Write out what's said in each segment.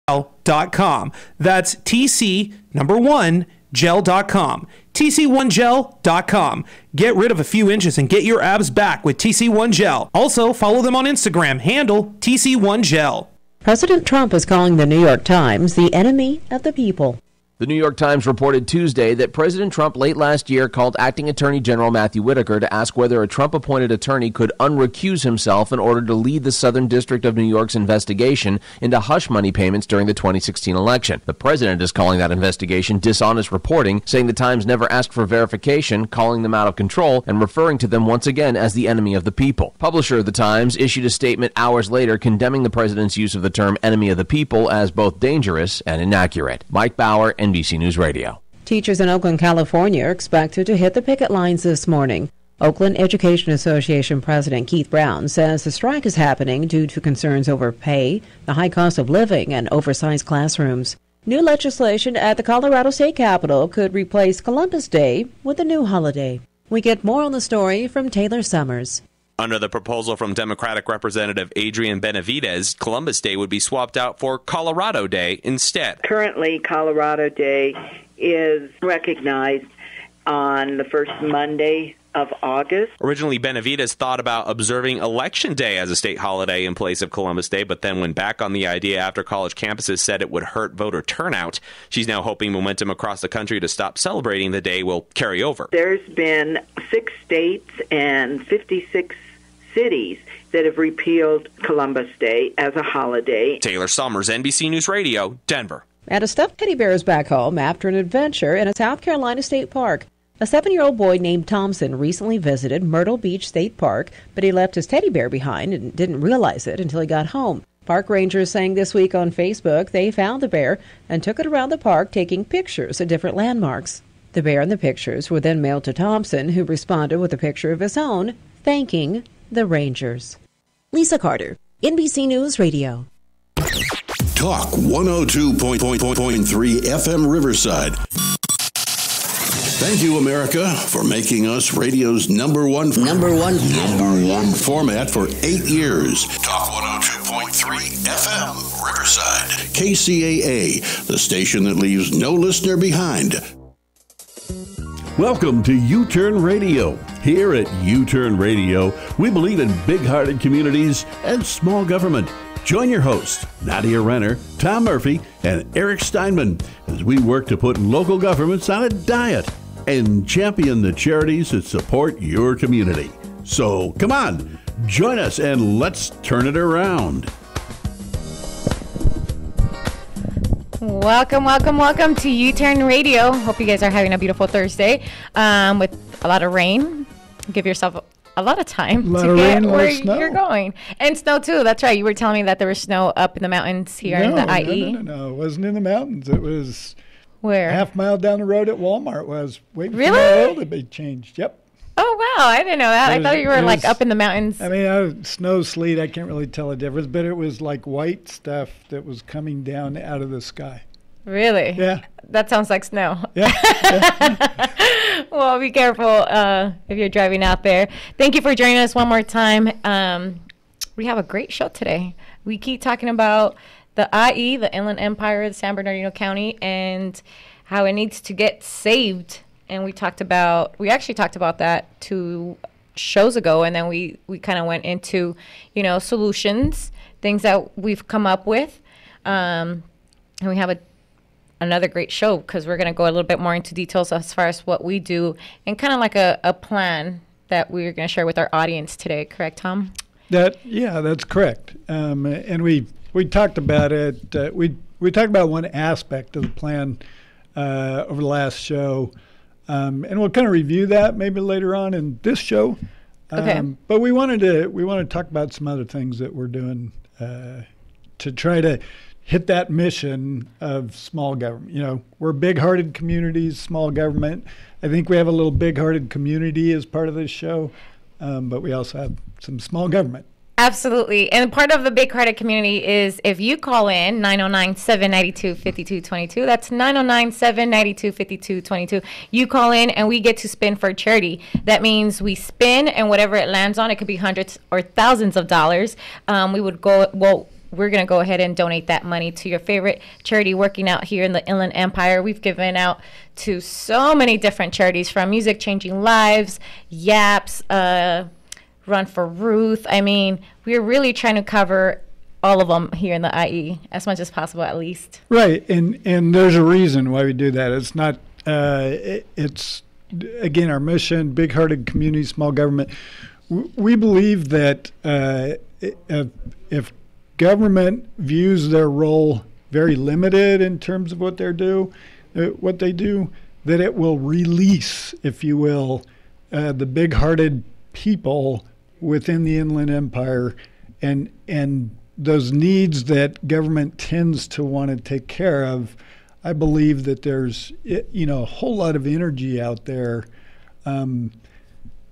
gel.com. That's TC1gel.com. TC1gel.com. Get rid of a few inches and get your abs back with TC1 Gel. Also, follow them on Instagram, handle TC1Gel. President Trump is calling the New York Times the enemy of the people. The New York Times reported Tuesday that President Trump late last year called Acting Attorney General Matthew Whitaker to ask whether a Trump-appointed attorney could unrecuse himself in order to lead the Southern District of New York's investigation into hush money payments during the 2016 election. The president is calling that investigation dishonest reporting, saying the Times never asked for verification, calling them out of control, and referring to them once again as the enemy of the people. Publisher of the Times issued a statement hours later condemning the president's use of the term enemy of the people as both dangerous and inaccurate. Mike Bauer, NBC News Radio. Teachers in Oakland, California are expected to hit the picket lines this morning. Oakland Education Association President Keith Brown says the strike is happening due to concerns over pay, the high cost of living, and oversized classrooms. New legislation at the Colorado State Capitol could replace Columbus Day with a new holiday. We get more on the story from Taylor Summers. Under the proposal from Democratic Representative Adrian Benavidez, Columbus Day would be swapped out for Colorado Day instead. Currently, Colorado Day is recognized on the first Monday of August. Originally, Benavidez thought about observing Election Day as a state holiday in place of Columbus Day, but then went back on the idea after college campuses said it would hurt voter turnout. She's now hoping momentum across the country to stop celebrating the day will carry over. There's been 6 states and 56 cities that have repealed Columbus Day as a holiday. Taylor Summers, NBC News Radio, Denver. And a stuffed teddy bear is back home after an adventure in a South Carolina state park. A 7-year-old boy named Thompson recently visited Myrtle Beach State Park, but he left his teddy bear behind and didn't realize it until he got home. Park rangers saying this week on Facebook they found the bear and took it around the park, taking pictures of different landmarks. The bear and the pictures were then mailed to Thompson, who responded with a picture of his own, thanking the Rangers. Lisa Carter, NBC News Radio. Talk 102.3 FM Riverside. Thank you, America, for making us radio's number one format for 8 years. Talk 102.3 FM Riverside. KCAA, the station that leaves no listener behind. Welcome to U-Turn Radio. Here at U-Turn Radio, we believe in big-hearted communities and small government. Join your hosts, Nadia Renner, Tom Murphy, and Eric Steinman, as we work to put local governments on a diet and champion the charities that support your community. So come on, join us and let's turn it around. Welcome to U-Turn Radio. Hope you guys are having a beautiful Thursday with a lot of rain. Give yourself a lot of time to get where you're going. And snow, too. That's right. You were telling me that there was snow up in the mountains here in the IE. No. It wasn't in the mountains. It was where? Half mile down the road at Walmart. Was waiting for my oil to be changed. Yep. Oh, wow. I didn't know that. I thought you were like up in the mountains. I mean, snow, sleet, I can't really tell the difference, but it was like white stuff that was coming down out of the sky. Really? Yeah. That sounds like snow. Yeah. Well, be careful if you're driving out there. Thank you for joining us one more time. We have a great show today. We keep talking about the IE, the Inland Empire of San Bernardino County, and how it needs to get saved. And we actually talked about that 2 shows ago, and then we kind of went into, solutions, things that we've come up with. And we have another great show because we're going to go a little bit more into details as far as what we do and kind of like a plan that we're going to share with our audience today. Correct, Tom? That's correct. And we talked about it. We talked about one aspect of the plan over the last show. And we'll kind of review that maybe later on in this show. Okay. But we want to talk about some other things that we're doing to try to hit that mission of small government. We're big-hearted communities, small government. I think we have a little big-hearted community as part of this show, but we also have some small government. Absolutely. And part of the Big Hearted community is if you call in 909-792-5222, that's 909-792-5222. You call in and we get to spin for charity. That means we spin and whatever it lands on, it could be hundreds or thousands of dollars. we're going to go ahead and donate that money to your favorite charity working out here in the Inland Empire. We've given out to so many different charities, from Music Changing Lives, YAPS, Run for Ruth. I mean, we're really trying to cover all of them here in the IE as much as possible, at least. Right, and there's a reason why we do that. It's not, it's, again, our mission, big-hearted community, small government. We believe that if government views their role very limited in terms of what they do, that it will release, if you will, the big-hearted people within the Inland Empire, and those needs that government tends to want to take care of. I believe that there's a whole lot of energy out there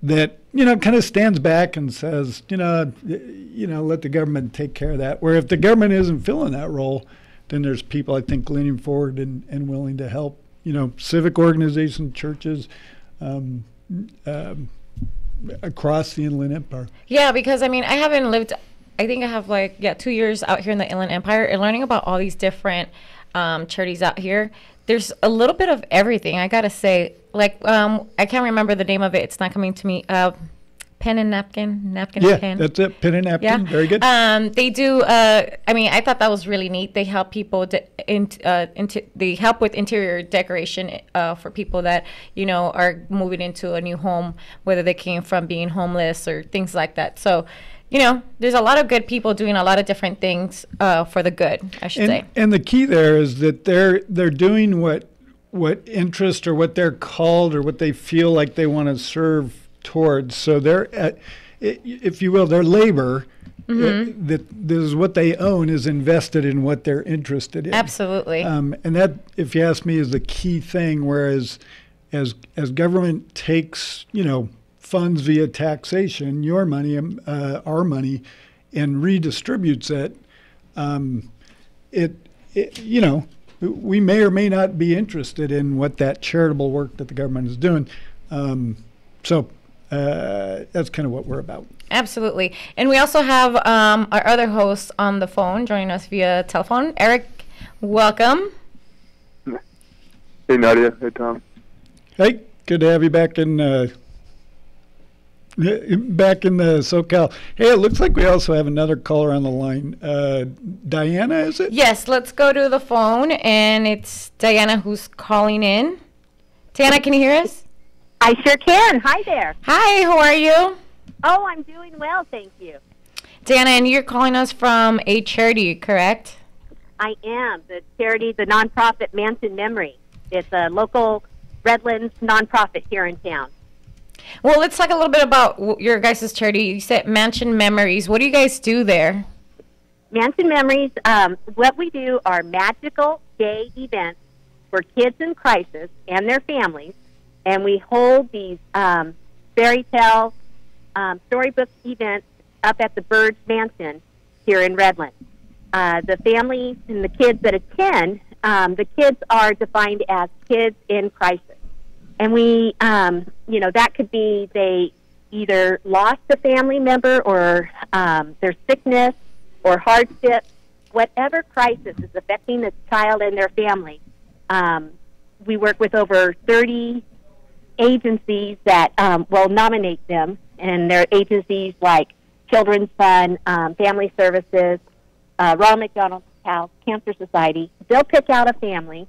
that kind of stands back and says let the government take care of that. Where if the government isn't filling that role, then there's people, I think, leaning forward and willing to help. Civic organizations, churches, across the Inland Empire. Yeah, because I haven't lived. I think I have 2 years out here in the Inland Empire and learning about all these different charities out here. There's a little bit of everything, I gotta say. I can't remember the name of it. It's not coming to me. Pen and napkin, and pen. That's it. Pen and napkin. Yeah. Very good. They do. I thought that was really neat. They help people. They help with interior decoration for people that are moving into a new home, whether they came from being homeless or things like that. So, there's a lot of good people doing a lot of different things for the good, I should say. And the key there is that they're doing what interest or what they're called or what they feel like they want to serve towards. So they're, if you will, their labor, that this is what they own, is invested in what they're interested in. Absolutely. And that, if you ask me, is the key thing. Whereas, as government takes, funds via taxation, your money, our money, and redistributes it, we may or may not be interested in what that charitable work that the government is doing. So that's kind of what we're about. Absolutely. And we also have our other host on the phone joining us via telephone. Eric, welcome. Hey, Nadia. Hey, Tom. Hey, good to have you back in the SoCal. Hey, it looks like we also have another caller on the line. Diana, is it? Yes, let's go to the phone, and it's Diana who's calling in. Diana, can you hear us? I sure can. Hi there. Hi, how are you? Oh, I'm doing well, thank you. Diana, and you're calling us from a charity, correct? I am. The charity, the nonprofit Mansion Memory. It's a local Redlands nonprofit here in town. Well, let's talk a little bit about your guys' charity. You said Mansion Memories. What do you guys do there? Mansion Memories, what we do are magical day events for kids in crisis and their families. And we hold these fairy tale storybook events up at the Bird's Mansion here in Redlands. The families and the kids that attend, the kids are defined as kids in crisis. And we, that could be they either lost a family member or their sickness or hardship, whatever crisis is affecting the child and their family. We work with over 30 agencies that will nominate them, and they're agencies like Children's Fund, Family Services, Ronald McDonald House, Cancer Society. They'll pick out a family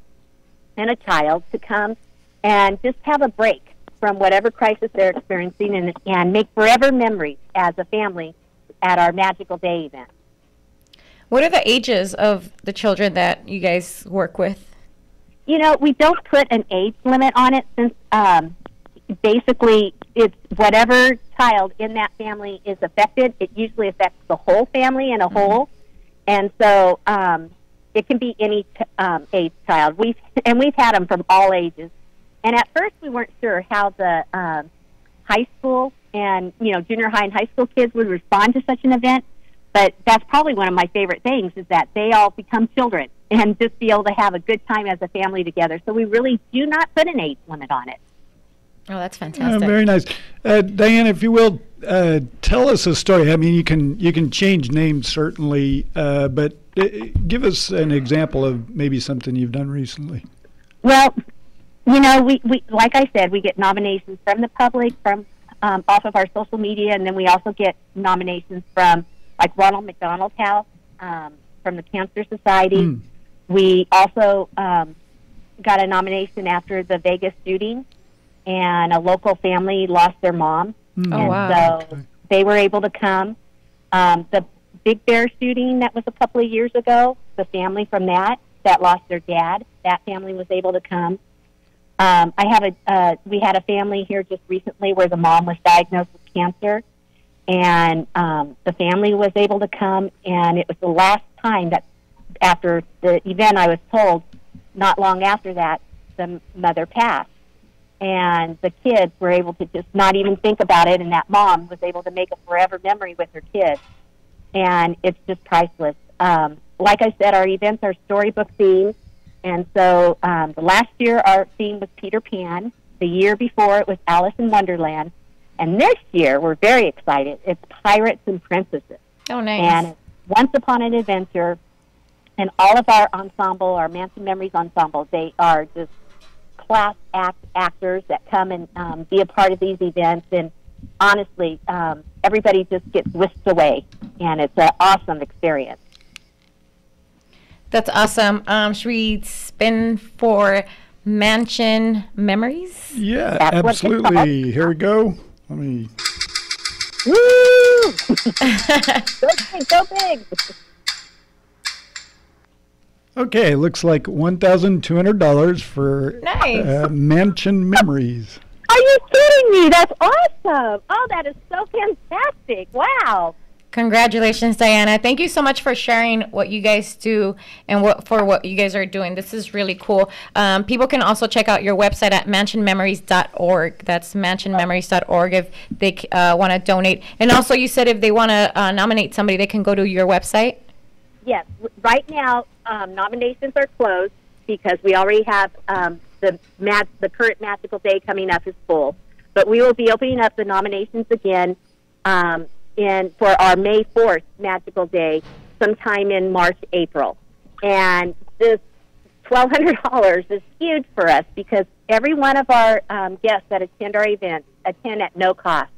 and a child to come and just have a break from whatever crisis they're experiencing and make forever memories as a family at our Magical Day event. What are the ages of the children that you guys work with? We don't put an age limit on it since basically it's whatever child in that family is affected. It usually affects the whole family in a whole. And so it can be any age child. We've had them from all ages. And at first we weren't sure how the high school and, junior high and high school kids would respond to such an event. But that's probably one of my favorite things is that they all become children and just be able to have a good time as a family together. So we really do not put an age limit on it. Oh, that's fantastic. Very nice. Diane, if you will, tell us a story. I mean, you can change names certainly, but give us an example of maybe something you've done recently. Well, you know, we like I said, we get nominations from the public, from off of our social media, and then we also get nominations from, like, Ronald McDonald House, from the Cancer Society. We also got a nomination after the Vegas shooting, and a local family lost their mom. So they were able to come. The Big Bear shooting that was a couple of years ago, the family from that lost their dad, that family was able to come. We had a family here just recently where the mom was diagnosed with cancer, and the family was able to come, and it was the last time that after the event, I was told not long after that, the mother passed. And the kids were able to just not even think about it, and that mom was able to make a forever memory with her kids. And it's just priceless. Like I said, our events are storybook themed. And so the last year our theme was Peter Pan. The year before it was Alice in Wonderland. And this year we're very excited. It's Pirates and Princesses. Oh, nice. And it's Once Upon an Adventure. And all of our ensemble, our Manson Memories ensemble, they are just class actors that come and be a part of these events. And honestly, everybody just gets whisked away. And it's an awesome experience. That's awesome. Should we spin for Mansion Memories? Yeah, absolutely. Here we go. Let me. Woo! Go big. Okay, looks like $1,200 for Mansion Memories. Are you kidding me? That's awesome. Oh, that is so fantastic. Wow. Congratulations, Diana. Thank you so much for sharing what you guys do and what you guys are doing. This is really cool. People can also check out your website at mansionmemories.org. That's mansionmemories.org if they want to donate. And also, you said if they want to nominate somebody, they can go to your website? Yes. Right now, nominations are closed because we already have the current Magical Day coming up is full. But we will be opening up the nominations again for our May 4th Magical Day sometime in March, April. And this $1,200 is huge for us because every one of our guests that attend our events attend at no cost.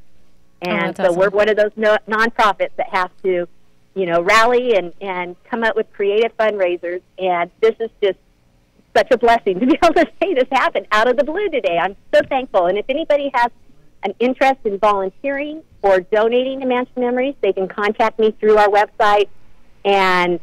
And so we're one of those nonprofits that have to, rally and come up with creative fundraisers. And this is just such a blessing to be able to see this happen out of the blue today. I'm so thankful. And if anybody has an interest in volunteering or donating to Mansion Memories, they can contact me through our website. And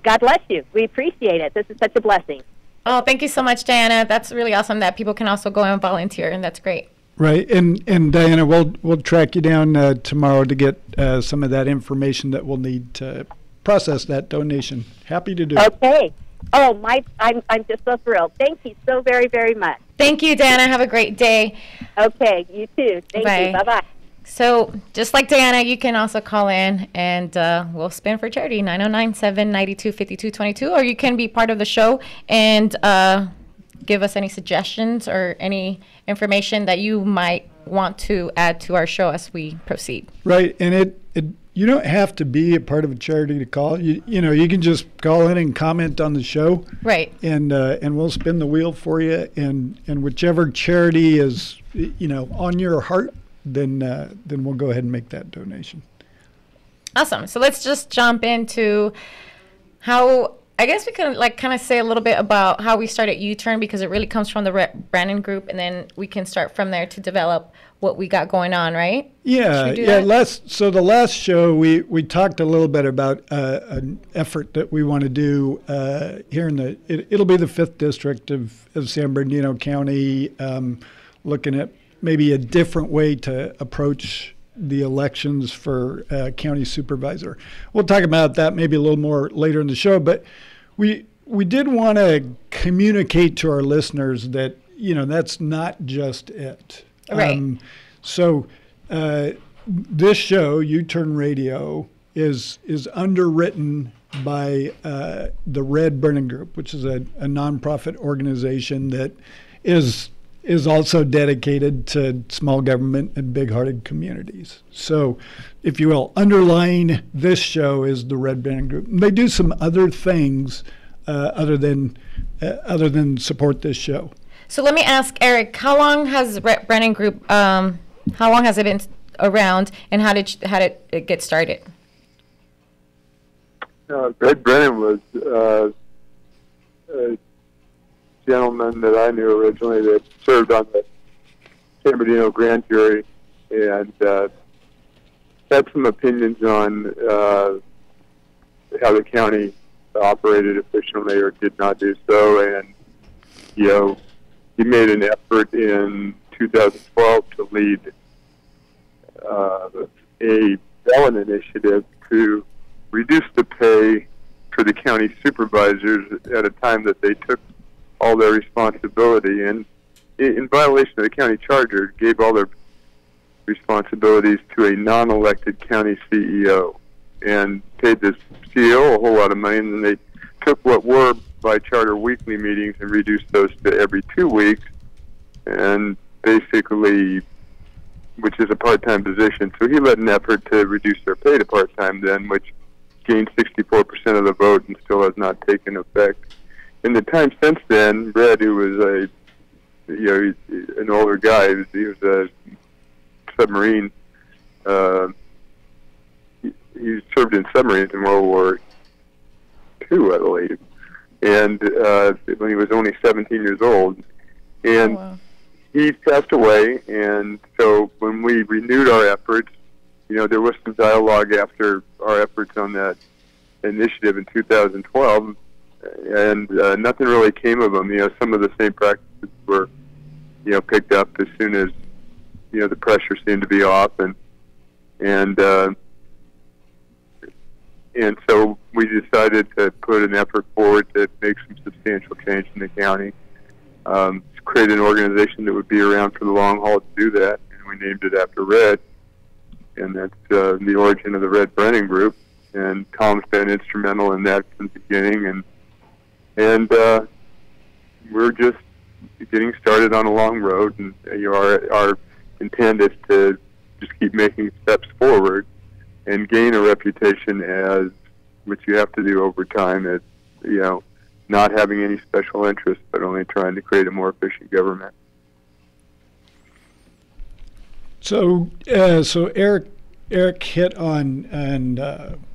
God bless you. We appreciate it. This is such a blessing. Oh, thank you so much, Diana. That's really awesome that people can also go and volunteer, and that's great. Right, and Diana, we'll track you down tomorrow to get some of that information that we'll need to process that donation. Happy to do it. Okay. Oh, I'm just so thrilled. Thank you so very, very much. Thank you, Diana. Have a great day. Okay, you too. Thank you. Bye-bye. So just like Diana, you can also call in and we'll spin for charity, 909-792-5222, or you can be part of the show and give us any suggestions or any information that you might want to add to our show as we proceed. Right, and you don't have to be a part of a charity to call. You can just call in and comment on the show. Right. And we'll spin the wheel for you, and whichever charity is on your heart, then we'll go ahead and make that donation. Awesome. So let's just jump into how, I guess we can kind of say a little bit about how we started U-Turn, because it really comes from the Brandon Group, and then we can start from there to develop what we got going on, right? Yeah, So the last show we talked a little bit about an effort that we want to do here it'll be the 5th district of San Bernardino County, looking at maybe a different way to approach the elections for county supervisor. We'll talk about that maybe a little more later in the show, but we did want to communicate to our listeners that that's not just it. Right. So this show, U-Turn Radio, is underwritten by the Red Burning Group, which is a nonprofit organization that is is also dedicated to small government and big-hearted communities. So, if you will, underlying this show is the Red Brennan Group. They do some other things other than support this show. So let me ask Eric, how long has Red Brennan Group? How long has it been around, and how did it get started? Red Brennan was a gentleman that I knew originally that served on the San Bernardino grand jury and had some opinions on how the county operated efficiently or did not do so. And, he made an effort in 2012 to lead a ballot initiative to reduce the pay for the county supervisors at a time that they took all their responsibility, and in violation of the county charter, gave all their responsibilities to a non-elected county CEO and paid the CEO a whole lot of money, and then they took what were by charter weekly meetings and reduced those to every 2 weeks, and basically, which is a part-time position. So he led an effort to reduce their pay to part-time then, which gained 64% of the vote and still has not taken effect. In the time since then, Red, who was an older guy, he was a submarine. He served in submarines in World War II, I believe, and when he was only 17 years old, and he passed away. And so when we renewed our efforts, there was some dialogue after our efforts on that initiative in 2012, and nothing really came of them. Some of the same practices were, picked up as soon as, the pressure seemed to be off, and so we decided to put an effort forward to make some substantial change in the county, create an organization that would be around for the long haul to do that, and we named it after Red, and that's the origin of the Red Brennan Group. And Tom's been instrumental in that from the beginning, and we're just getting started on a long road, and our intent is to just keep making steps forward and gain a reputation as, which you have to do over time, as not having any special interests, but only trying to create a more efficient government. So Eric hit on, and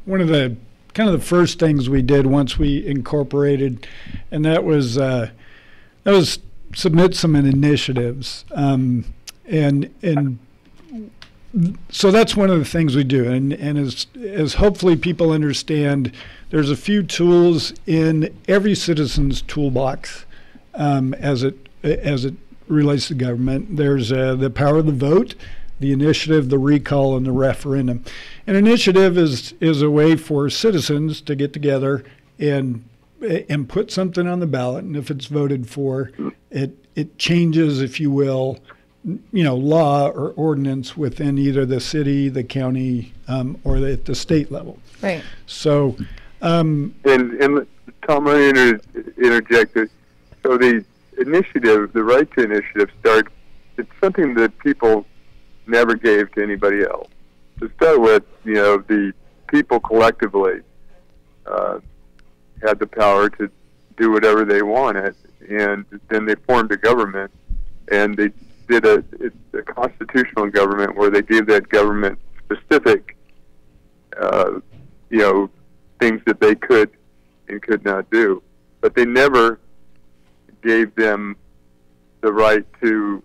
one of the kind of the first things we did once we incorporated, and that was submit some initiatives, and so that's one of the things we do, and as hopefully people understand, there's a few tools in every citizen's toolbox as it relates to government. There's the power of the vote, the initiative, the recall, and the referendum. An initiative is a way for citizens to get together and put something on the ballot, and if it's voted for, it changes, if you will, law or ordinance within either the city, the county, or at the state level. Right. So, and Tom, let me interject. So the initiative, the right to initiative, it's something that people never gave to anybody else. To start with, the people collectively had the power to do whatever they wanted, and then they formed a government, and they did a constitutional government where they gave that government specific, things that they could and could not do, but they never gave them the right to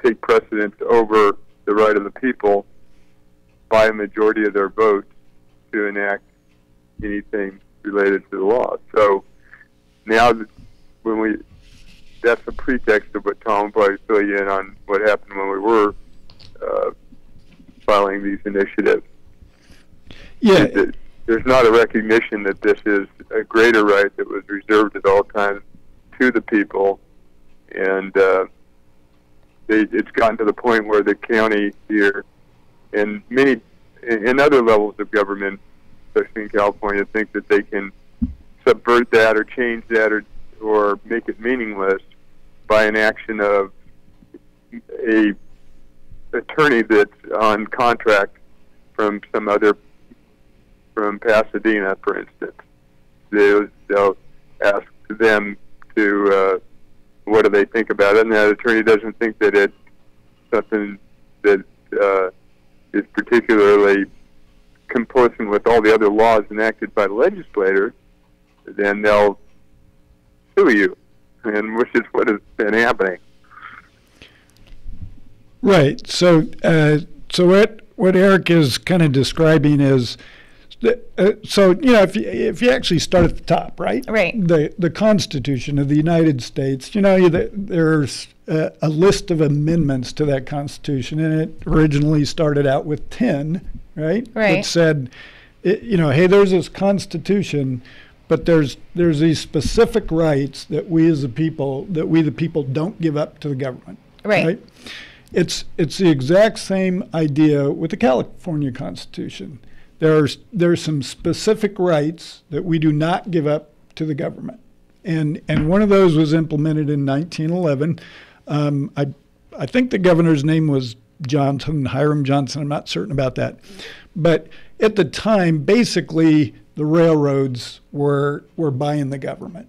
take precedence over the right of the people by a majority of their votes to enact anything related to the law. So now that's a pretext of what Tom will probably fill you in on what happened when we were filing these initiatives. Yeah. There's not a recognition that this is a greater right that was reserved at all times to the people, and it's gotten to the point where the county here and many in other levels of government, especially in California, think that they can subvert that or change that or make it meaningless by an action of a attorney that's on contract from Pasadena, for instance. They'll ask them to what do they think about it, and that attorney doesn't think that it's something that is particularly complicit with all the other laws enacted by the legislator, then they'll sue you, and which is what has been happening. Right. So what Eric is kind of describing is, if you actually start at the top, right? Right. The Constitution of the United States. There's a list of amendments to that Constitution, and it originally started out with 10, right? Right. It said, hey, there's this Constitution, but there's these specific rights that we the people don't give up to the government. Right. It's the exact same idea with the California Constitution. There's some specific rights that we do not give up to the government, and one of those was implemented in 1911. I think the governor's name was Hiram Johnson. I'm not certain about that, but at the time, basically, the railroads were buying the government.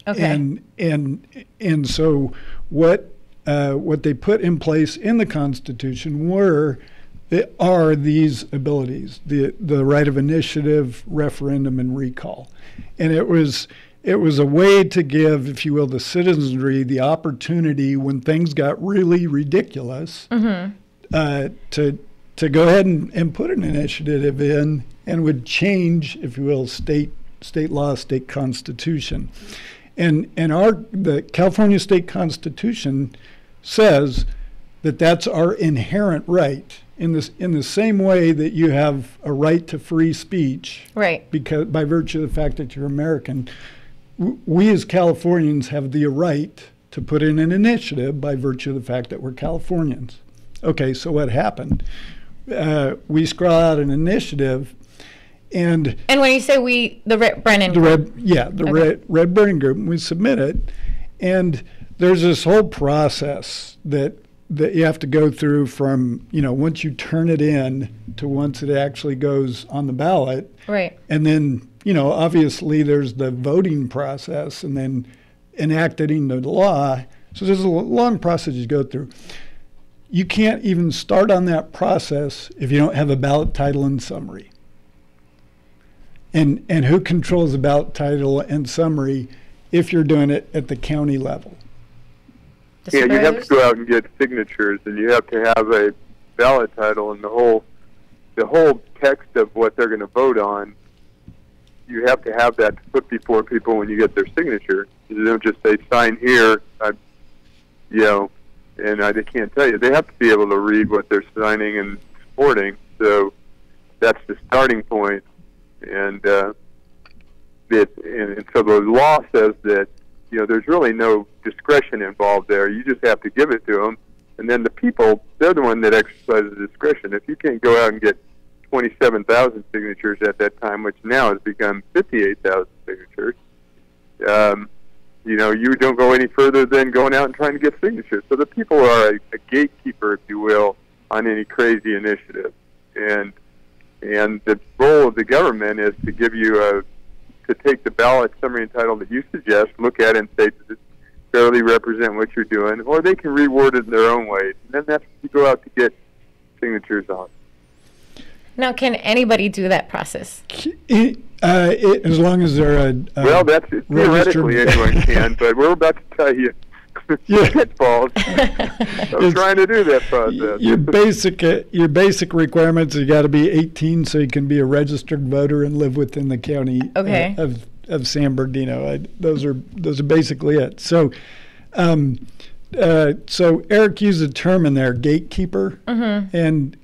Okay. And so what they put in place in the Constitution are these abilities: the right of initiative, referendum, and recall. And it was a way to give, if you will, the citizenry the opportunity when things got really ridiculous to go ahead and put an initiative in, and would change, if you will, state law, state constitution. And the California State Constitution says that that's our inherent right, in the same way that you have a right to free speech, right? Because by virtue of the fact that you're American, we as Californians have the right to put in an initiative by virtue of the fact that we're Californians. Okay, so what happened? We scroll out an initiative, and when you say we, the Red Brennan Group. Red Brennan Group, we submit it, and there's this whole process that you have to go through from, once you turn it in to once it actually goes on the ballot. Right. And then, obviously there's the voting process and then enacting the law. So there's a long process you go through. You can't even start on that process if you don't have a ballot title and summary. And who controls the ballot title and summary if you're doing it at the county level? Yeah, you have to go out and get signatures, and you have to have a ballot title, and the whole text of what they're going to vote on. You have to have that to put before people when you get their signature. You don't just say sign here, and they can't tell you. They have to be able to read what they're signing and supporting. So that's the starting point, and so the law says that. There's really no discretion involved there. You just have to give it to them. And then the people, they're the one that exercises discretion. If you can't go out and get 27,000 signatures at that time, which now has become 58,000 signatures, you don't go any further than going out and trying to get signatures. So the people are a gatekeeper, if you will, on any crazy initiative. And the role of the government is to give you to take the ballot summary and title that you suggest, look at it and say, does it fairly represent what you're doing? Or they can reword it in their own ways. And then that's what you go out to get signatures on. Now, can anybody do that process? As long as they're well, that's theoretically anyone can, but we're about to tell you pitfalls. I'm trying to do that process. Your basic requirements: you got to be 18, so you can be a registered voter and live within the county of San Bernardino. Those are basically it. So, so Eric used a term in there, gatekeeper, and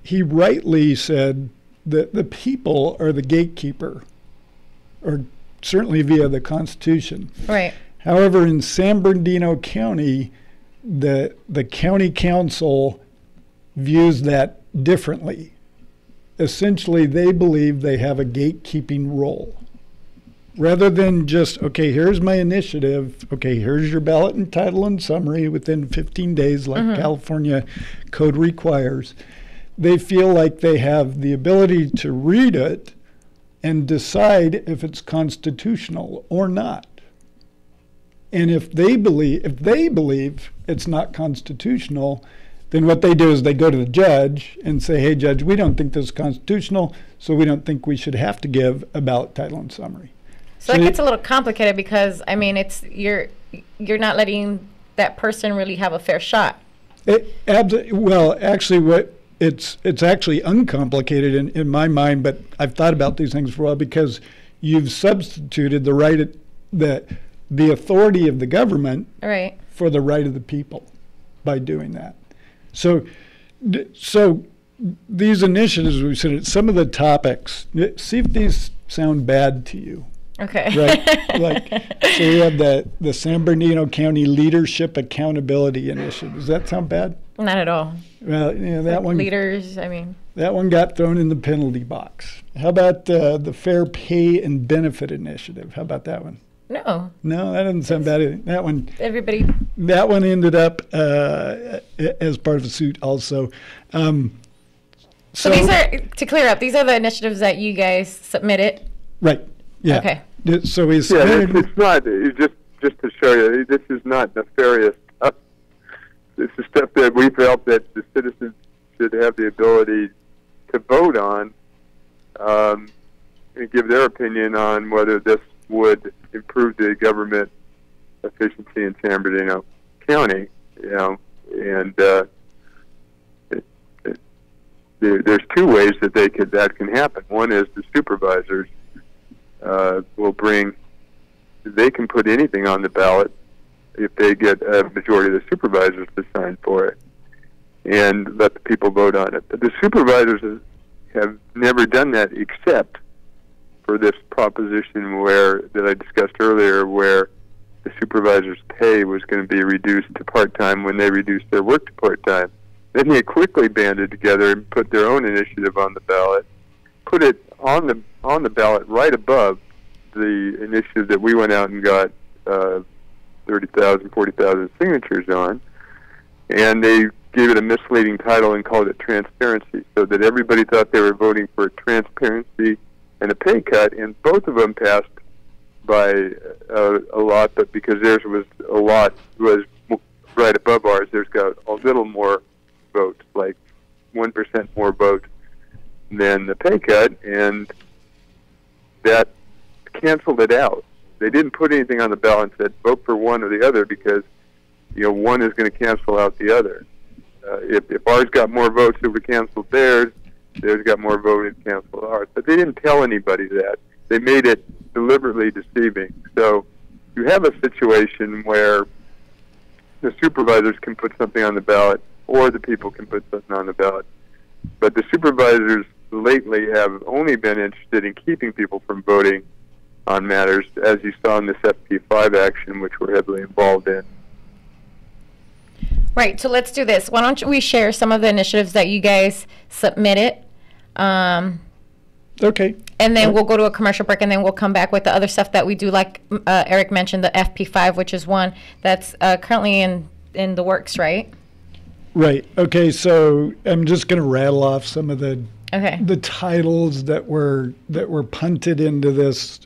he rightly said that the people are the gatekeeper, or certainly via the Constitution. Right. However, in San Bernardino County, the county council views that differently. Essentially, they believe they have a gatekeeping role. rather than just, okay, here's my initiative, okay, here's your ballot and title and summary within 15 days like California code requires, they feel like they have the ability to read it and decide if it's constitutional or not. And if they believe it's not constitutional, then what they do is they go to the judge and say, hey, judge, we don't think this is constitutional, so we don't think we should have to give a ballot, title, and summary. So that gets a little complicated because, I mean, you're not letting that person really have a fair shot. Well, actually, it's actually uncomplicated in my mind, but I've thought about these things for a while because you've substituted the authority of the government for the right of the people by doing that. So these initiatives we've said, some of the topics, see if these sound bad to you. Okay. Right. So we have the San Bernardino County Leadership Accountability Initiative. Does that sound bad? Not at all. Well, that one. Leaders, I mean. That one got thrown in the penalty box. How about the Fair Pay and Benefit Initiative? How about that one? No, that doesn't sound bad. That one. Everybody. That one ended up as part of a suit also. So these are, to clear up, these are the initiatives that you guys submitted. Right. Yeah. Okay. So we submitted. It's not just to show you. This is not nefarious stuff. This is stuff that we felt that the citizens should have the ability to vote on and give their opinion on whether this would improve the government efficiency in San Bernardino County, and there's two ways that can happen. One is the supervisors they can put anything on the ballot if they get a majority of the supervisors to sign for it and let the people vote on it. But the supervisors have never done that except for this proposition that I discussed earlier, where the supervisor's pay was going to be reduced to part-time when they reduced their work to part-time. Then they quickly banded together and put their own initiative on the ballot, put it on the ballot right above the initiative that we went out and got 30,000, 40,000 signatures on, and they gave it a misleading title and called it transparency, so that everybody thought they were voting for transparency and a pay cut, and both of them passed by a lot, but because theirs was right above ours, theirs got a little more votes, like 1% more votes than the pay cut, and that canceled it out. They didn't put anything on the ballot and said vote for one or the other because one is going to cancel out the other. If ours got more votes, it would cancel theirs. Theirs got more votes, it canceled ours. But they didn't tell anybody that. They made it deliberately deceiving. So you have a situation where the supervisors can put something on the ballot or the people can put something on the ballot. But the supervisors lately have only been interested in keeping people from voting on matters, as you saw in this FP5 action, which we're heavily involved in. Right, so let's do this. Why don't we share some of the initiatives that you guys submitted? Okay. And then we'll go to a commercial break, and then we'll come back with the other stuff that we do, like Eric mentioned, the FP5, which is one that's currently in the works, right? Right. Okay, so I'm just going to rattle off some of the titles that were punted into this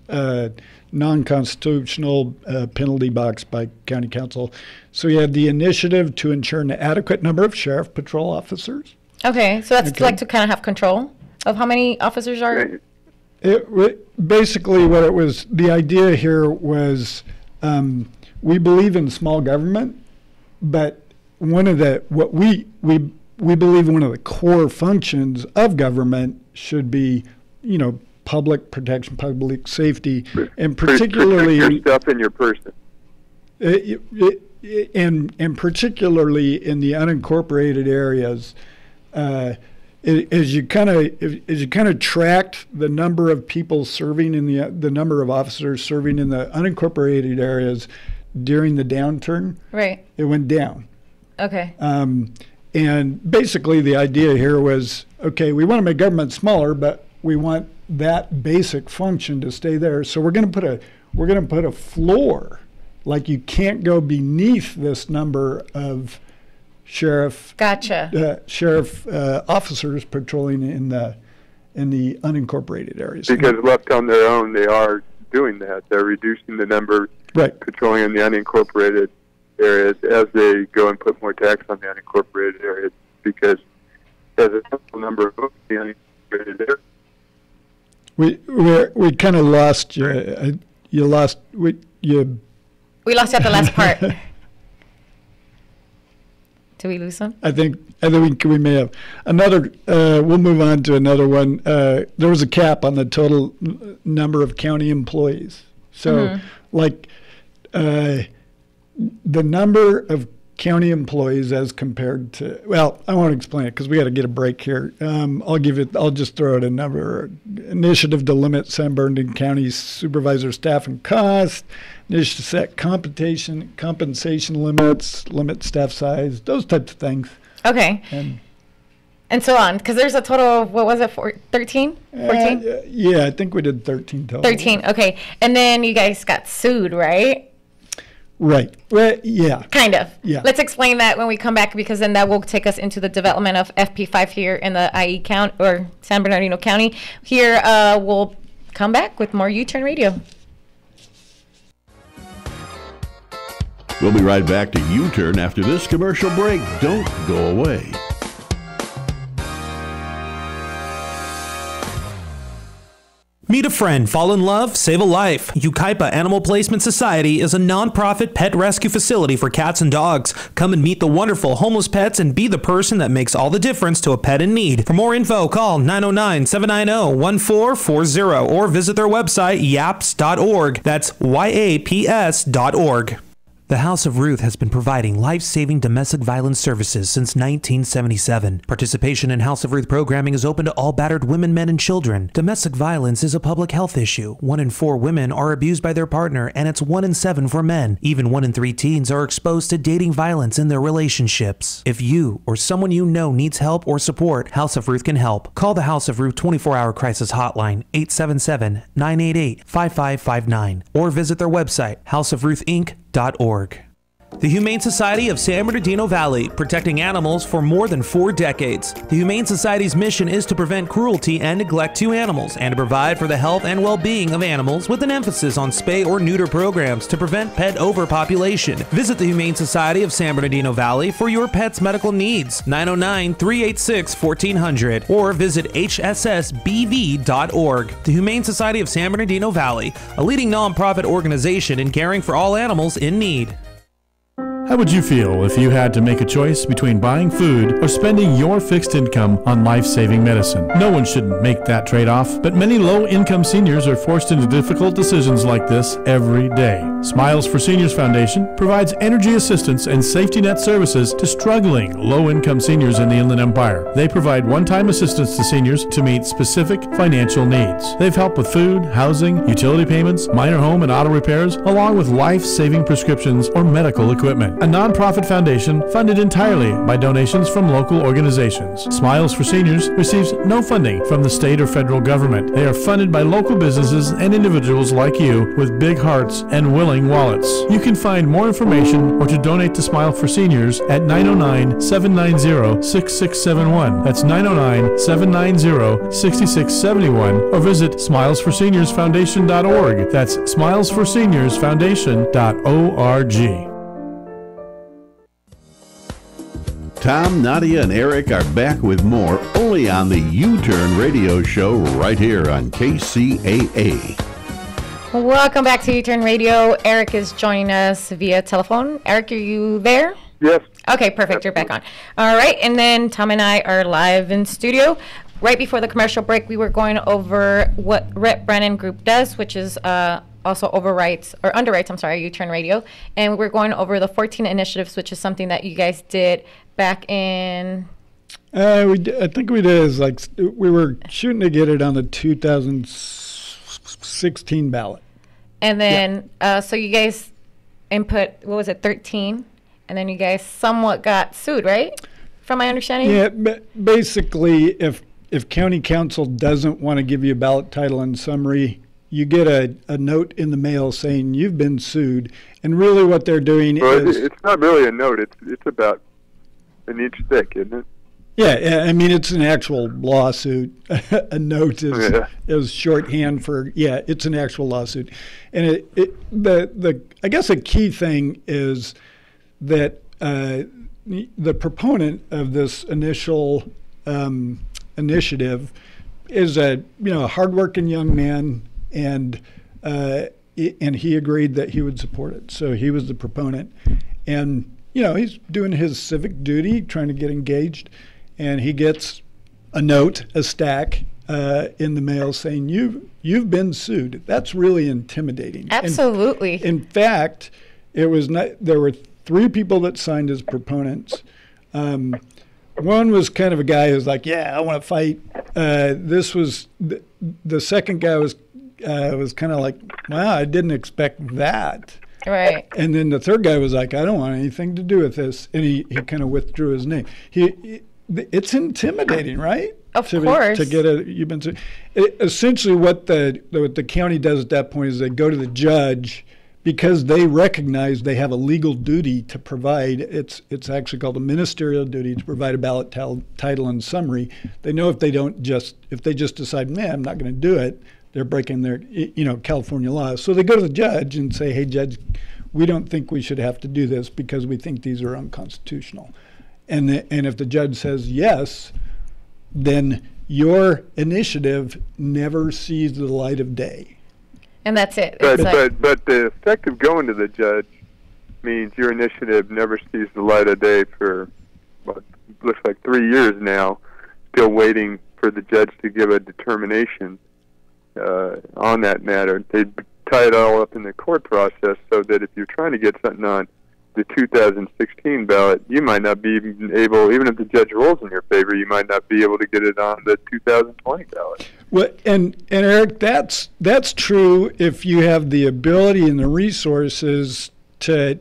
non-constitutional penalty box by county council. So you had the initiative to ensure an adequate number of sheriff patrol officers. Okay, so that's like to kind of have control of how many officers are. Basically, what it was, the idea here was, we believe in small government, but we believe one of the core functions of government should be, public protection, public safety, and particularly protect your stuff and your person. And particularly in the unincorporated areas, as you kind of tracked the number of people serving in the number of officers serving in the unincorporated areas during the downturn, right? It went down. Okay. And basically the idea here was, okay, we want to make government smaller, but we want that basic function to stay there. So we're going to put a floor, like you can't go beneath this number of sheriff officers patrolling in the unincorporated areas. Because left on their own, they are doing that. They're reducing the number patrolling in the unincorporated areas as they go and put more tax on the unincorporated areas, because there's a total number of votes in the unincorporated areas. We kind of lost you. We lost you at the last part. Did we lose him? I think we may have another. We'll move on to another one. There was a cap on the total number of county employees. So, the number of county employees as compared to, well, I won't explain it because we got to get a break here. I'll just throw out a number. Initiative to limit San Bernardino County supervisor staff and cost. Initiative to set compensation limits, limit staff size, those types of things. Okay. And so on, because there's a total of, what was it, 13? 14? Yeah, I think we did 13 total. 13, okay. And then you guys got sued, right? Right. Well, yeah. Kind of. Yeah. Let's explain that when we come back, because then that will take us into the development of FP5 here in the IE County, or San Bernardino County. Here, we'll come back with more U-Turn Radio. We'll be right back to U-Turn after this commercial break. Don't go away. Meet a friend, fall in love, save a life. Yucaipa Animal Placement Society is a nonprofit pet rescue facility for cats and dogs. Come and meet the wonderful homeless pets and be the person that makes all the difference to a pet in need. For more info, call 909-790-1440 or visit their website, yaps.org. That's yaps.org. The House of Ruth has been providing life-saving domestic violence services since 1977. Participation in House of Ruth programming is open to all battered women, men, and children. Domestic violence is a public health issue. 1 in 4 women are abused by their partner, and it's 1 in 7 for men. Even 1 in 3 teens are exposed to dating violence in their relationships. If you or someone you know needs help or support, House of Ruth can help. Call the House of Ruth 24-hour crisis hotline, 877-988-5559, or visit their website, houseofruthinc.org. The Humane Society of San Bernardino Valley, protecting animals for more than 4 decades. The Humane Society's mission is to prevent cruelty and neglect to animals and to provide for the health and well-being of animals with an emphasis on spay or neuter programs to prevent pet overpopulation. Visit the Humane Society of San Bernardino Valley for your pet's medical needs, 909-386-1400, or visit hssbv.org. The Humane Society of San Bernardino Valley, a leading nonprofit organization in caring for all animals in need. How would you feel if you had to make a choice between buying food or spending your fixed income on life-saving medicine? No one should make that trade-off, but many low-income seniors are forced into difficult decisions like this every day. Smiles for Seniors Foundation provides energy assistance and safety net services to struggling low-income seniors in the Inland Empire. They provide one-time assistance to seniors to meet specific financial needs. They've helped with food, housing, utility payments, minor home and auto repairs, along with life-saving prescriptions or medical equipment. A nonprofit foundation funded entirely by donations from local organizations. Smiles for Seniors receives no funding from the state or federal government. They are funded by local businesses and individuals like you with big hearts and willing wallets. You can find more information or to donate to Smile for Seniors at 909-790-6671. That's 909-790-6671, or visit smilesforseniorsfoundation.org. That's smilesforseniorsfoundation.org. Tom, Nadia, and Eric are back with more only on the U-Turn Radio Show right here on KCAA. Welcome back to U-Turn Radio. Eric is joining us via telephone. Eric, are you there? Yes. Okay, perfect. You're back on. All right, and then Tom and I are live in studio. Right before the commercial break, we were going over what Rhett Brennan Group does, which is also underwrites U-Turn Radio. And we're going over the 14 initiatives, which is something that you guys did back in... I think we did. We were shooting to get it on the 2016 ballot. And then, so you guys input, 13? And then you guys somewhat got sued, right? From my understanding? Yeah, basically, if if county council doesn't want to give you a ballot title and summary, you get a note in the mail saying you've been sued. And really what they're doing is... It's not really a note. It's about an inch thick, isn't it? Yeah, I mean, it's an actual lawsuit. A note is shorthand for, it's an actual lawsuit. And I guess a key thing is that the proponent of this initial initiative is a hardworking young man, and he agreed that he would support it. So he was the proponent, and he's doing his civic duty, trying to get engaged, and he gets a note, a stack in the mail saying you've been sued. That's really intimidating. Absolutely. In fact, it was not. There were 3 people that signed as proponents. One was kind of a guy who's like, I want to fight. This was the second guy was kind of like, wow, I didn't expect that. Right. And then the third guy was like, I don't want anything to do with this, and he kind of withdrew his name. It's intimidating, right? Of course. To get you've been sued. Essentially, what the county does at that point is they go to the judge, because they recognize they have a legal duty to provide. It's actually called a ministerial duty to provide a ballot title and summary. They know if they just decide, I'm not going to do it, they're breaking their California law. So they go to the judge and say, hey, judge, we don't think we should have to do this because we think these are unconstitutional. And if the judge says yes, then your initiative never sees the light of day. And that's it. But the effect of going to the judge means your initiative never sees the light of day for what looks like 3 years now, still waiting for the judge to give a determination on that matter. They tie it all up in the court process so that if you're trying to get something on the 2016 ballot, you might not be able, even if the judge rules in your favor, you might not be able to get it on the 2020 ballot. Well, and Eric, that's true if you have the ability and the resources to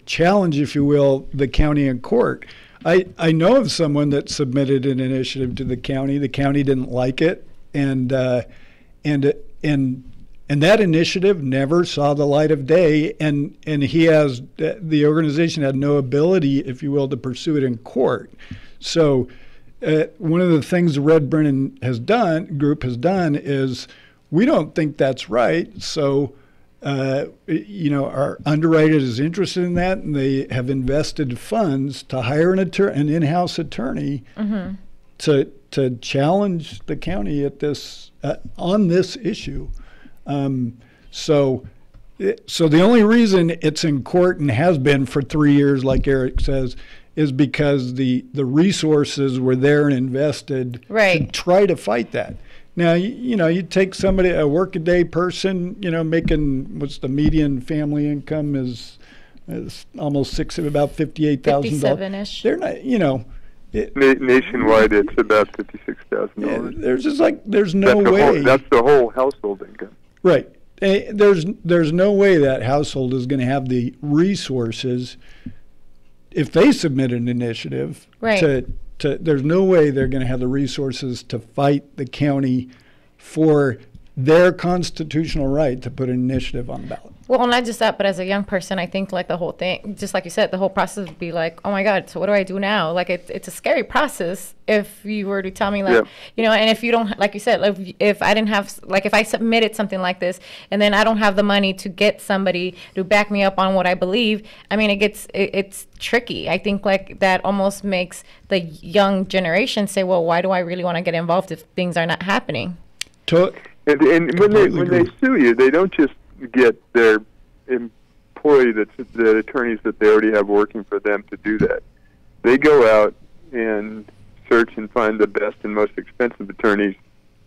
challenge, if you will, the county in court. I know of someone that submitted an initiative to the county. The county didn't like it, and that initiative never saw the light of day, and the organization had no ability, if you will, to pursue it in court. So one of the things the Red Brennan group has done is we don't think that's right. So our underwriter is interested in that, and they have invested funds to hire an in-house attorney to challenge the county at this on this issue. So the only reason it's in court and has been for 3 years, like Eric says, is because the resources were there and invested to try to fight that. Now, you take somebody, a workaday person, making what's the median family income is almost about $58,000. 57-ish. They're not, nationwide, it's about $56,000. There's no way. That's the whole household income. Right. There's no way that household is going to have the resources if they submit an initiative. Right. There's no way they're going to have the resources to fight the county for their constitutional right to put an initiative on the ballot. Well, not just that, but as a young person, I think like the whole thing, just like you said, the whole process would be like, oh my God, so what do I do now? Like it's a scary process if you were to tell me like, and if you don't, like you said, if I didn't have, like if I submitted something like this and then I don't have the money to get somebody to back me up on what I believe, I mean, it's tricky. I think like that almost makes the young generation say, well, why do I really want to get involved if things are not happening? And when they sue you, they don't just get their employee, the attorneys that they already have working for them to do that. They go out and search and find the best and most expensive attorneys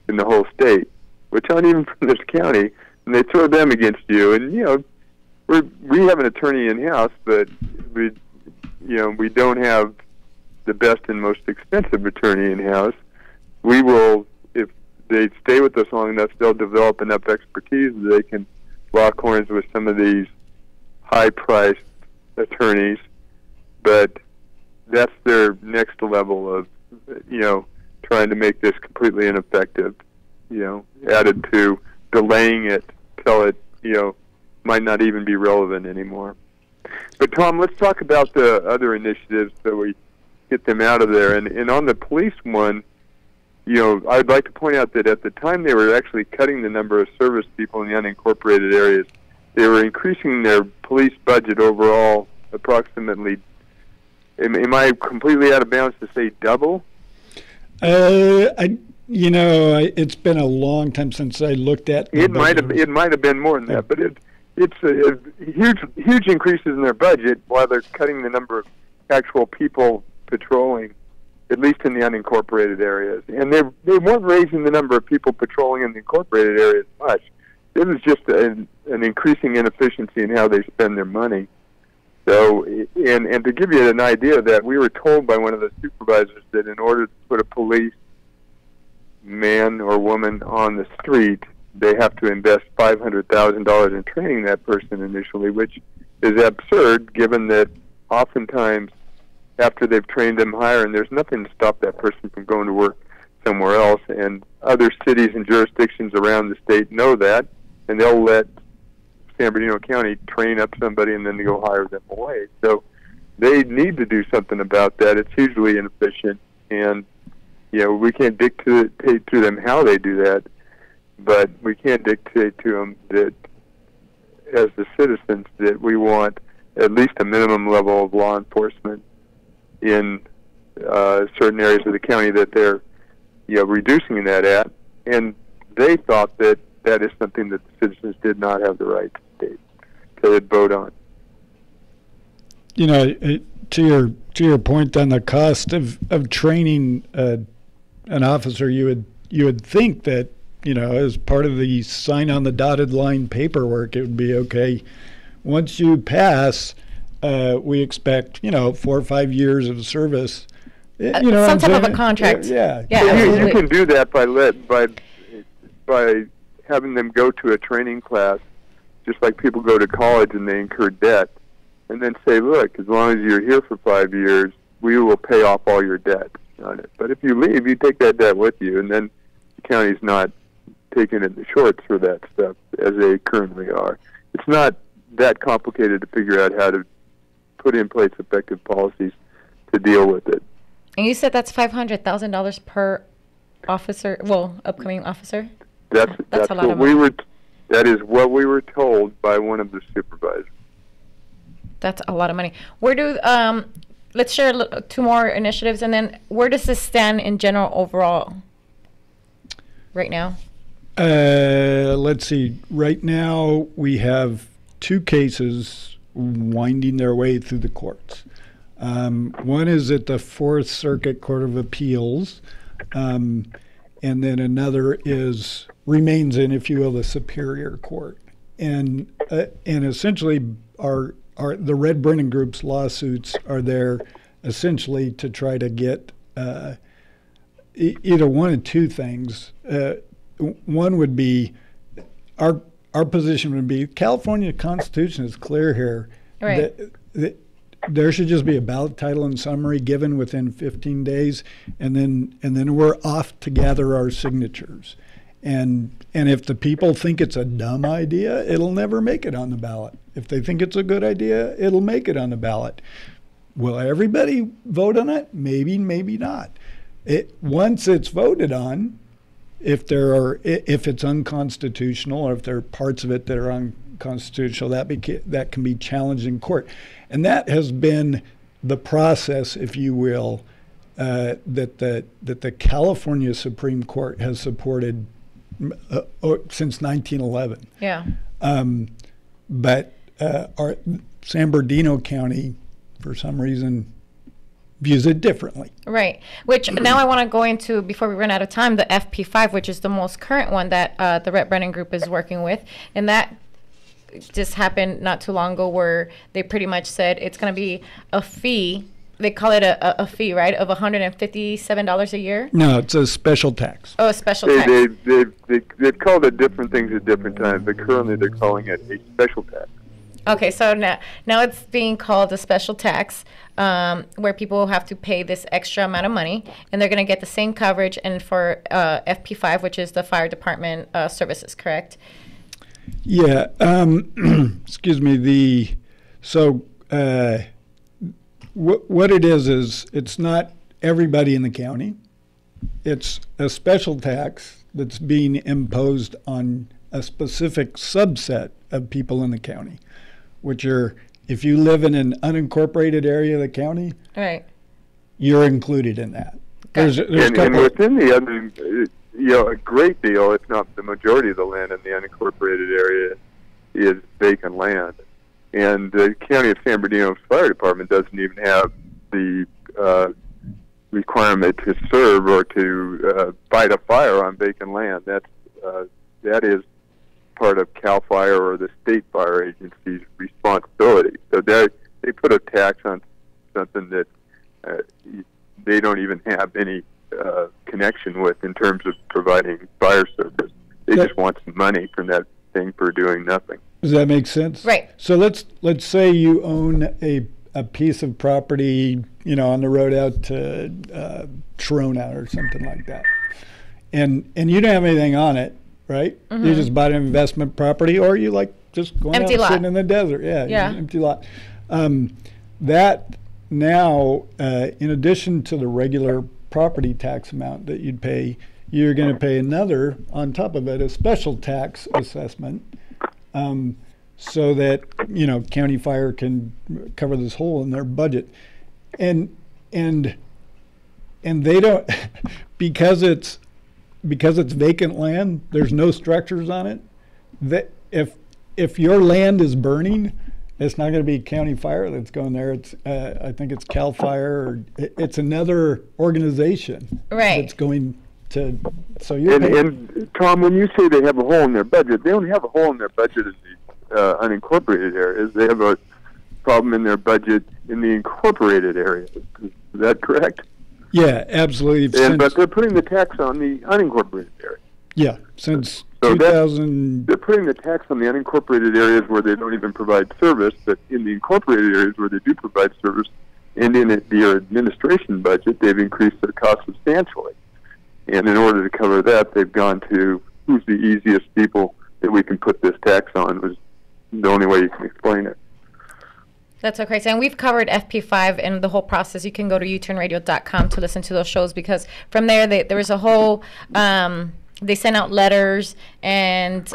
in the whole state, which aren't even from this county, and they throw them against you. And we have an attorney in house, but we don't have the best and most expensive attorney in house. We will, if they stay with us long enough, they'll develop enough expertise that they can lock horns with some of these high-priced attorneys, but that's their next level of, trying to make this completely ineffective, added to delaying it till it, might not even be relevant anymore. But Tom, let's talk about the other initiatives so we get them out of there. And on the police one, I'd like to point out that at the time they were actually cutting the number of service people in the unincorporated areas, they were increasing their police budget overall approximately. Am I completely out of bounds to say double? It's been a long time since I looked at it. Might have been more than that, but it's huge increases in their budget while they're cutting the number of actual people patrolling, at least in the unincorporated areas. And they weren't raising the number of people patrolling in the incorporated areas much. It was just an increasing inefficiency in how they spend their money. So, and to give you an idea of that, we were told by one of the supervisors that in order to put a police man or woman on the street, they have to invest $500,000 in training that person initially, which is absurd given that oftentimes after they've trained them higher, and there's nothing to stop that person from going to work somewhere else, and other cities and jurisdictions around the state know that, and they'll let San Bernardino County train up somebody and then they go hire them away. So they need to do something about that. It's hugely inefficient, and we can't dictate to them how they do that, but we can dictate to them that as the citizens that we want at least a minimum level of law enforcement in certain areas of the county that they're reducing that at, and they thought that that is something that the citizens did not have the right to vote on. To your point on the cost of training an officer, you would think that as part of the sign on the dotted line paperwork, it would be okay. Once you pass, we expect 4 or 5 years of service. Some type of a contract. Yeah. You can do that by having them go to a training class, just like people go to college and they incur debt, and then say, look, as long as you're here for 5 years, we will pay off all your debt on it. But if you leave, you take that debt with you, and then the county's not taking it in the shorts for that stuff as they currently are. It's not that complicated to figure out how to put in place effective policies to deal with it. And you said that's $500,000 per officer, upcoming officer? That's a lot of money. That is what we were told by one of the supervisors. That's a lot of money. Where do let's share 2 more initiatives, and then where does this stand in general overall right now? Let's see. Right now we have 2 cases winding their way through the courts. One is at the 4th Circuit Court of Appeals, and then another remains in, if you will, the Superior Court. And essentially the Red Brennan Group's lawsuits are there essentially to try to get either one of 2 things. One would be our position would be California Constitution is clear here. Right. That there should just be a ballot title and summary given within 15 days, and then we're off to gather our signatures. And if the people think it's a dumb idea, it'll never make it on the ballot. If they think it's a good idea, it'll make it on the ballot. Will everybody vote on it? Maybe, maybe not. Once it's voted on, if it's unconstitutional, or if there are parts of it that are unconstitutional, that can be challenged in court. And that has been the process, if you will, that the California Supreme Court has supported since 1911. Yeah. But our San Bernardino County, for some reason, views it differently. Right. Which now I want to go into, before we run out of time, the FP5, which is the most current one that the Red Brennan Group is working with. And that just happened not too long ago, where they pretty much said it's going to be a fee. They call it a fee, right, of $157 a year? No, it's a special tax. Oh, a special tax. They've called it different things at different times, but currently they're calling it a special tax. Okay, so now it's being called a special tax, where people have to pay this extra amount of money, and they're going to get the same coverage and for FP5, which is the fire department services, correct? Yeah. Excuse me. What it is it's not everybody in the county. It's a special tax that's being imposed on a specific subset of people in the county, which are, if you live in an unincorporated area of the county, right, you're included in that. And within the other, a great deal, if not the majority of the land in the unincorporated area is vacant land. And the County of San Bernardino's fire department doesn't even have the requirement to serve or to fight a fire on vacant land. That is part of CAL FIRE or the state fire agency's responsibility. So they put a tax on something that they don't even have any connection with in terms of providing fire service. They just want some money from that thing for doing nothing. Does that make sense? Right. So let's say you own a piece of property, on the road out to Trona or something like that, and you don't have anything on it, right? Mm-hmm. You just bought an investment property, or you just going empty out lot. Sitting in the desert. Yeah. Empty lot. That now, in addition to the regular property tax amount that you'd pay, you're going to pay another on top of it, a special tax assessment. So that county fire can cover this hole in their budget, and they don't because it's vacant land. There's no structures on it. That if your land is burning, it's not going to be county fire that's going there. It's I think it's CAL FIRE, or it's another organization that's going to. So you're and Tom, when you say they have a hole in their budget, they don't have a hole in their budget in the unincorporated areas. They have a problem in their budget in the incorporated areas. Is that correct? Yeah, absolutely. But they're putting the tax on the unincorporated areas. Yeah, since 2000. They're putting the tax on the unincorporated areas where they don't even provide service, but in the incorporated areas where they do provide service, and in their administration budget, they've increased their costs substantially. And in order to cover that, they've gone to who's the easiest people that we can put this tax on, was the only way you can explain it. That's so crazy. And we've covered FP5 and the whole process. You can go to uturnradio.com to listen to those shows, because from there, there was a whole, they sent out letters, and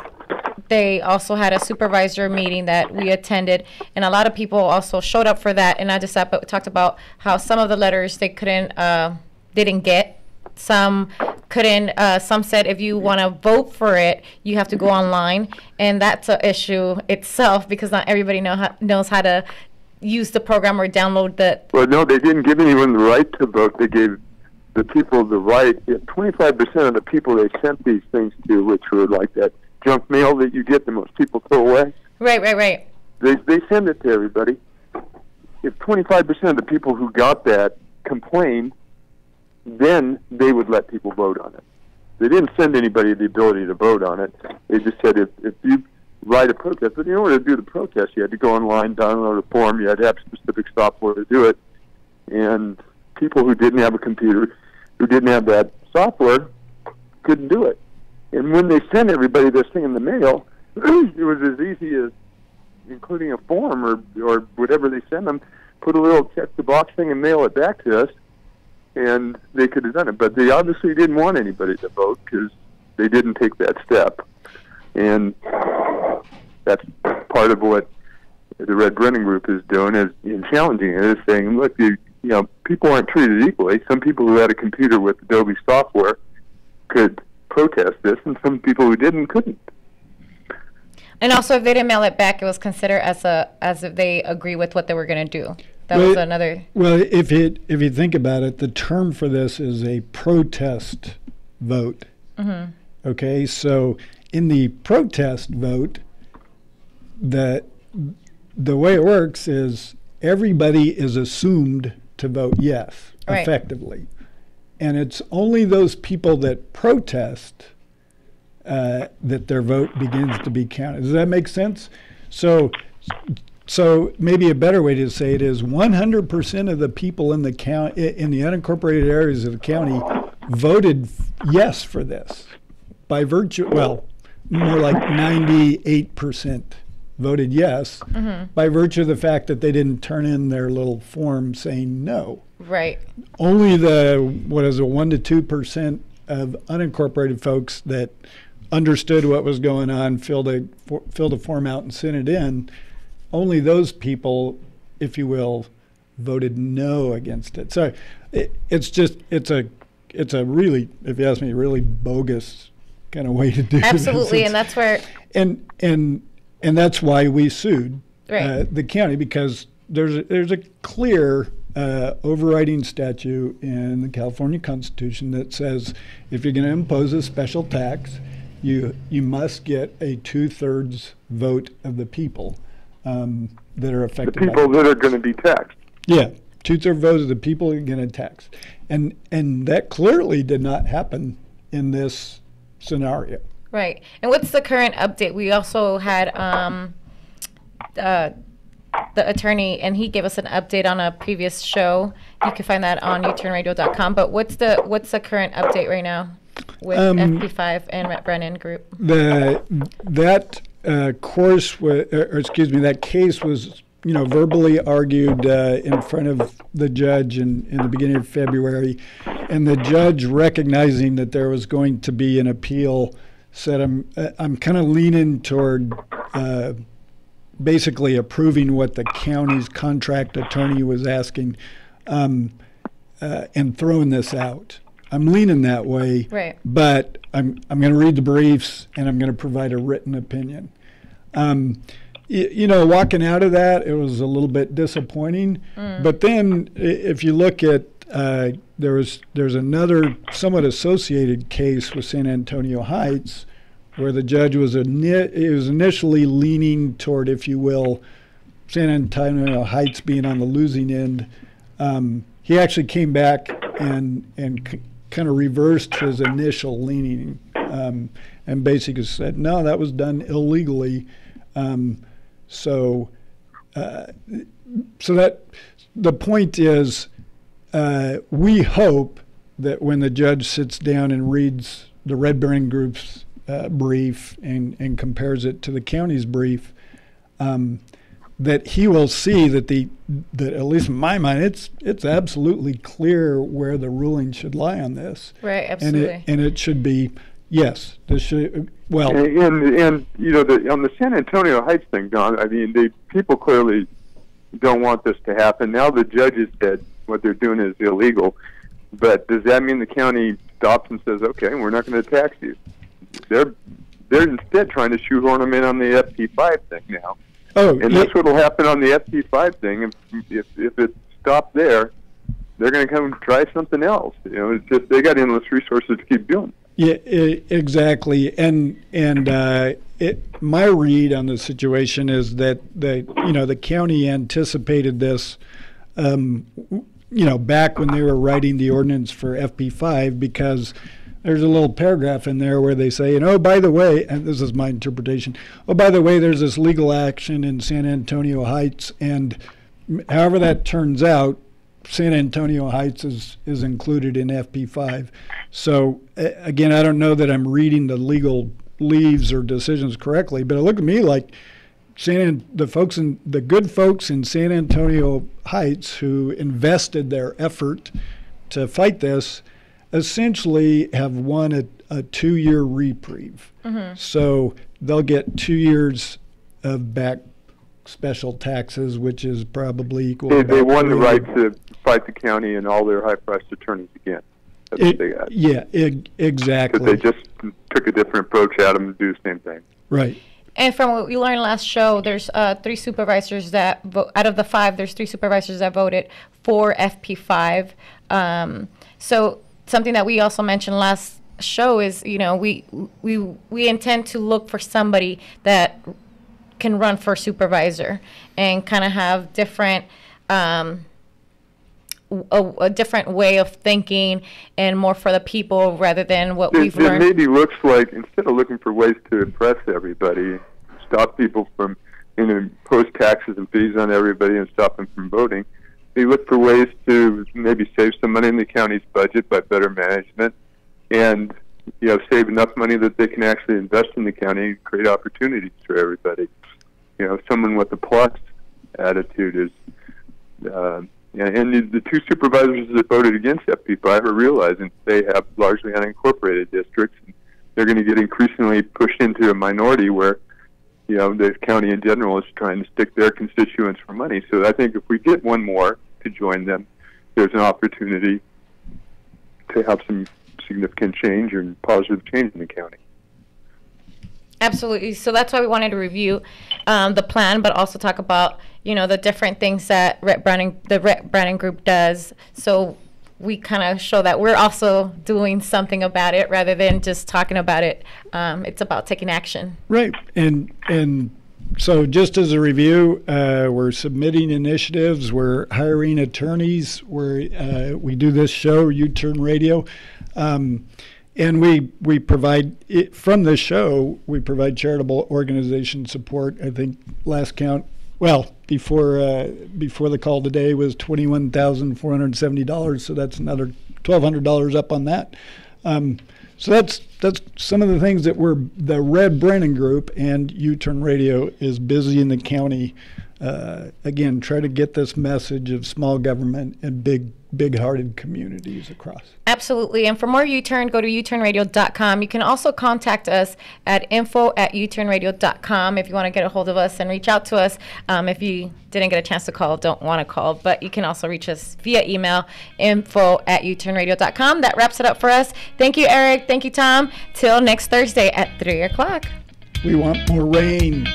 they also had a supervisor meeting that we attended, and a lot of people also showed up for that. And I just talked about how some of the letters they didn't get. Some couldn't. Some said if you want to vote for it, you have to go online, and that's an issue itself, because not everybody knows how to use the program or download the. Well, no, they didn't give anyone the right to vote. They gave the people the right. 25% of the people they sent these things to, which were like that junk mail that you get that most people throw away. Right. They send it to everybody. If 25% of the people who got that complained, then they would let people vote on it. They didn't send anybody the ability to vote on it. They just said if you write a protest, but in order to do the protest, you had to go online, download a form, you had to have specific software to do it. And people who didn't have a computer, who didn't have that software, couldn't do it. And when they sent everybody this thing in the mail, it was as easy as including a form or whatever they send them, put a little check the box thing and mail it back to us, and they could have done it. But they obviously didn't want anybody to vote because they didn't take that step. And that's part of what the Red Brennan Group is doing, is in challenging it, is saying, look, people aren't treated equally. Some people who had a computer with Adobe software could protest this, and some people who didn't couldn't. And also, if they didn't mail it back, it was considered as if they agree with what they were going to do. That was another. Well, if you think about it, the term for this is a protest vote. Mm-hmm. Okay, so in the protest vote, the way it works is everybody is assumed to vote yes, right, effectively, and it's only those people that protest that their vote begins to be counted. Does that make sense? So So maybe a better way to say it is 100% of the people in the county, in the unincorporated areas of the county, voted yes for this. By virtue, well, more like 98% voted yes, by virtue of the fact that they didn't turn in their little form saying no. Right. Only the 1 to 2% of unincorporated folks that understood what was going on filled a form out and sent it in. Only those people, if you will, voted no against it. So it's a really, if you ask me, really bogus kind of way to do it. Absolutely, and that's where and that's why we sued right. The county, because there's a clear overriding statute in the California Constitution that says if you're going to impose a special tax, you must get a 2/3 vote of the people that are affected. The people that are going to be taxed. Yeah, 2/3 votes of the people are going to tax, and that clearly did not happen in this scenario. Right. And what's the current update? We also had the attorney, and he gave us an update on a previous show. You can find that on uturnradio.com. But what's the current update right now with FP5 and Brennan Group? That case was verbally argued in front of the judge in the beginning of February, and the judge, recognizing that there was going to be an appeal, said I'm kind of leaning toward basically approving what the county's contract attorney was asking and throwing this out. I'm leaning that way, right. But I'm going to read the briefs and I'm going to provide a written opinion. Walking out of that, it was a little bit disappointing. But then, if you look at there's another somewhat associated case with San Antonio Heights, where the judge was initially leaning toward, if you will, San Antonio Heights being on the losing end. He actually came back and kind of reversed his initial leaning and basically said, no, that was done illegally. So that the point is, we hope that when the judge sits down and reads the Red Bering Group's brief and compares it to the county's brief, that he will see that at least in my mind, it's absolutely clear where the ruling should lie on this. Right, absolutely. And it should be, yes, this should. Well, and on the San Antonio Heights thing, Don, I mean, people clearly don't want this to happen. Now the judge has said what they're doing is illegal, but does that mean the county stops and says, okay, we're not going to tax you? They're instead trying to shoehorn them in on the FP5 thing now. Oh, and that's what will happen on the FP5 thing. If it stopped there, they're going to come and try something else. It's just they got endless resources to keep doing. Yeah, exactly. And my read on the situation is that the county anticipated this, back when they were writing the ordinance for FP5, because there's a little paragraph in there where they say, by the way, and this is my interpretation, by the way, there's this legal action in San Antonio Heights, and however that turns out, San Antonio Heights is included in FP5. So, again, I don't know that I'm reading the legal leaves or decisions correctly, but it looked to me like the good folks in San Antonio Heights who invested their effort to fight this essentially have won a 2-year reprieve. Mm-hmm. So they'll get 2 years of back special taxes, which is probably equal. They won the right to fight the county and all their high-priced attorneys again. That's what they got. Yeah, exactly. But they just took a different approach at them to do the same thing. Right. And from what we learned last show, there's 3 supervisors that out of the 5, there's 3 supervisors that voted for FP5. So something that we also mentioned last show is, we intend to look for somebody that can run for supervisor and kind of have different a different way of thinking and more for the people rather than what we've learned. It maybe looks like, instead of looking for ways to impress everybody, stop people from and impose taxes and fees on everybody and stop them from voting. We look for ways to maybe save some money in the county's budget by better management, and save enough money that they can actually invest in the county and create opportunities for everybody. Someone with a plus attitude is, and the two supervisors that voted against FP5 are realizing they have largely unincorporated districts. And they're going to get increasingly pushed into a minority where, the county in general is trying to stick their constituents for money. So I think if we get one more to join them, there's an opportunity to have some significant change and positive change in the county. Absolutely. So that's why we wanted to review the plan, but also talk about, the different things that the Rhett Brannon Group does. So we kind of show that we're also doing something about it rather than just talking about it. It's about taking action. Right. And so just as a review, we're submitting initiatives. We're hiring attorneys. We do this show, U-Turn Radio. And we provide, from the show, we provide charitable organization support. I think last count, before the call today was $21,470. So that's another $1,200 up on that. So that's some of the things that the Red Brannon Group and U-Turn Radio is busy in the county. Again, try to get this message of small government and big-hearted communities across. Absolutely. And for more U-Turn, go to uturnradio.com. You can also contact us at info@uturnradio.com if you want to get a hold of us and reach out to us. If you didn't get a chance to call, don't want to call, but you can also reach us via email, info@uturnradio.com. That wraps it up for us. Thank you, Eric. Thank you, Tom. Till next Thursday at 3 o'clock. We want more rain.